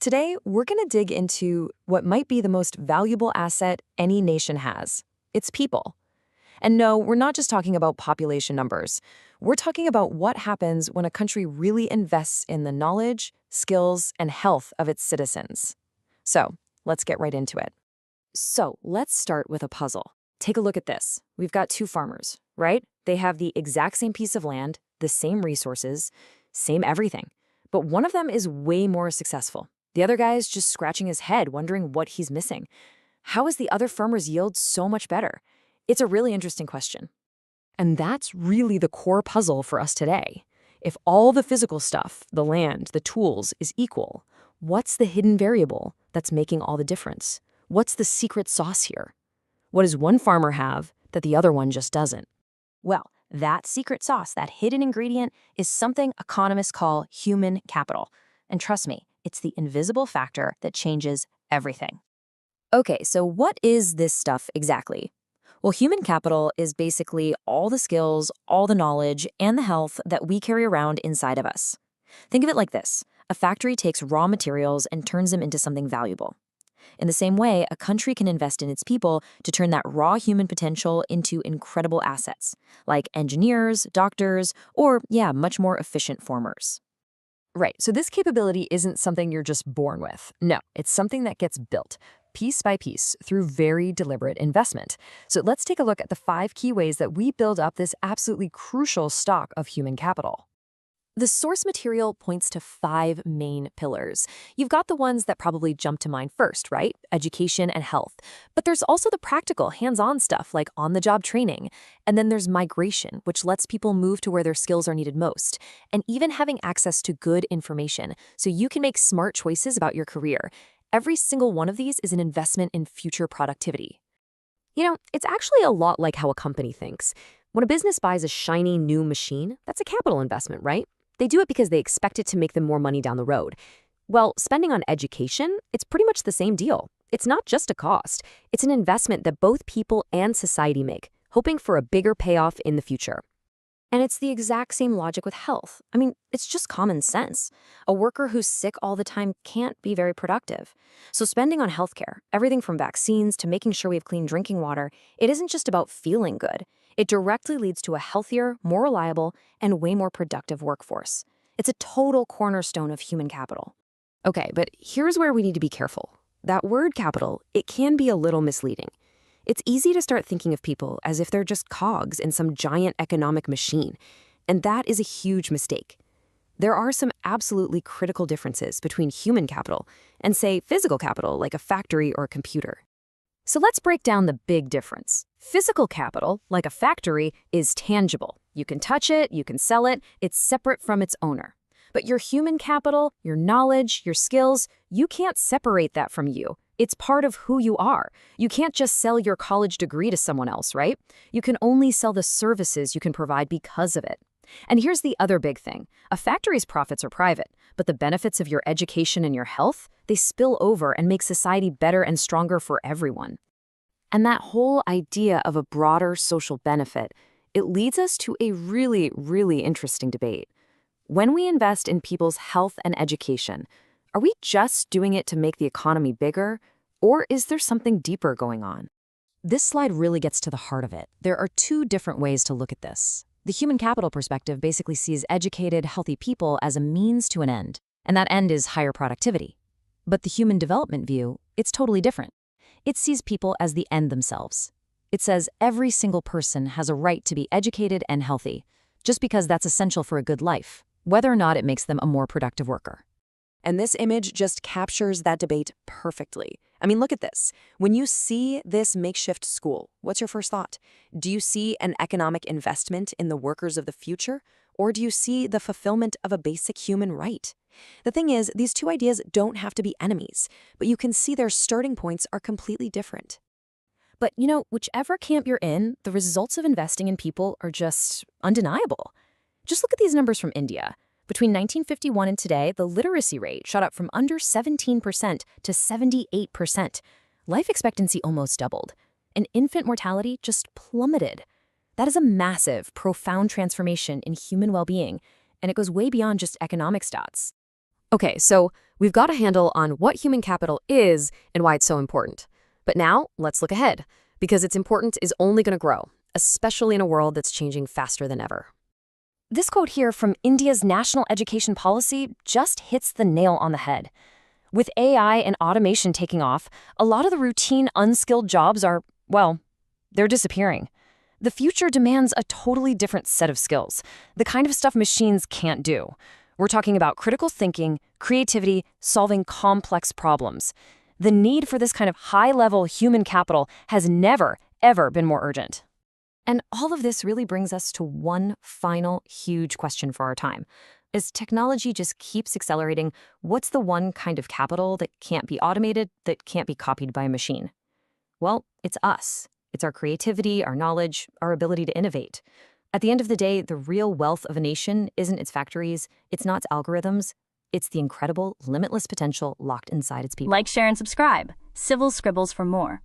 Today, we're going to dig into what might be the most valuable asset any nation has. It's people. And no, we're not just talking about population numbers. We're talking about what happens when a country really invests in the knowledge, skills, and health of its citizens. So, let's get right into it. So, let's start with a puzzle. Take a look at this. We've got two farmers, right? They have the exact same piece of land, the same resources, same everything. But one of them is way more successful. The other guy is just scratching his head, wondering what he's missing. How is the other farmer's yield so much better? It's a really interesting question. And that's really the core puzzle for us today. If all the physical stuff, the land, the tools, is equal, what's the hidden variable that's making all the difference? What's the secret sauce here? What does one farmer have that the other one just doesn't? Well, that secret sauce, that hidden ingredient, is something economists call human capital. And trust me, it's the invisible factor that changes everything. Okay, so what is this stuff exactly? Well, human capital is basically all the skills, all the knowledge, and the health that we carry around inside of us. Think of it like this. A factory takes raw materials and turns them into something valuable. In the same way, a country can invest in its people to turn that raw human potential into incredible assets, like engineers, doctors, or, much more efficient farmers. Right, so this capability isn't something you're just born with. No, it's something that gets built, piece by piece, through very deliberate investment. So let's take a look at the 5 key ways that we build up this absolutely crucial stock of human capital. The source material points to 5 main pillars. You've got the ones that probably jump to mind first, right? Education and health. But there's also the practical, hands-on stuff like on-the-job training. And then there's migration, which lets people move to where their skills are needed most. And even having access to good information, so you can make smart choices about your career. Every single one of these is an investment in future productivity. You know, it's actually a lot like how a company thinks. When a business buys a shiny new machine, that's a capital investment, right? They do it because they expect it to make them more money down the road. Well, spending on education, it's pretty much the same deal. It's not just a cost. It's an investment that both people and society make, hoping for a bigger payoff in the future. And it's the exact same logic with health. I mean, it's just common sense. A worker who's sick all the time can't be very productive. So spending on healthcare, everything from vaccines to making sure we have clean drinking water, it isn't just about feeling good. It directly leads to a healthier, more reliable, and way more productive workforce. It's a total cornerstone of human capital. Okay, but here's where we need to be careful. That word capital, it can be a little misleading. It's easy to start thinking of people as if they're just cogs in some giant economic machine, and that is a huge mistake. There are some absolutely critical differences between human capital and, say, physical capital like a factory or a computer. So let's break down the big difference. Physical capital, like a factory, is tangible. You can touch it, you can sell it, it's separate from its owner. But your human capital, your knowledge, your skills, you can't separate that from you. It's part of who you are. You can't just sell your college degree to someone else, right? You can only sell the services you can provide because of it. And here's the other big thing. A factory's profits are private, but the benefits of your education and your health, they spill over and make society better and stronger for everyone. And that whole idea of a broader social benefit, it leads us to a really, really interesting debate. When we invest in people's health and education, are we just doing it to make the economy bigger, or is there something deeper going on? This slide really gets to the heart of it. There are 2 different ways to look at this. The human capital perspective basically sees educated, healthy people as a means to an end, and that end is higher productivity. But the human development view, it's totally different. It sees people as the end themselves. It says every single person has a right to be educated and healthy, just because that's essential for a good life, whether or not it makes them a more productive worker. And this image just captures that debate perfectly. I mean, look at this. When you see this makeshift school, what's your first thought? Do you see an economic investment in the workers of the future? Or do you see the fulfillment of a basic human right? The thing is, these 2 ideas don't have to be enemies, but you can see their starting points are completely different. But, whichever camp you're in, the results of investing in people are just undeniable. Just look at these numbers from India. Between 1951 and today, the literacy rate shot up from under 17% to 78%. Life expectancy almost doubled, and infant mortality just plummeted. That is a massive, profound transformation in human well-being, and it goes way beyond just economic stats. Okay, so we've got a handle on what human capital is and why it's so important. But now, let's look ahead, because its importance is only going to grow, especially in a world that's changing faster than ever. This quote here from India's national education policy just hits the nail on the head. With AI and automation taking off, a lot of the routine, unskilled jobs are, well, they're disappearing. The future demands a totally different set of skills, the kind of stuff machines can't do. We're talking about critical thinking, creativity, solving complex problems. The need for this kind of high-level human capital has never, ever been more urgent. And all of this really brings us to one final huge question for our time. As technology just keeps accelerating, what's the one kind of capital that can't be automated, that can't be copied by a machine? Well, it's us. It's our creativity, our knowledge, our ability to innovate. At the end of the day, the real wealth of a nation isn't its factories, it's not its algorithms, it's the incredible, limitless potential locked inside its people. Like, share, and subscribe. Civil Scribbles for more.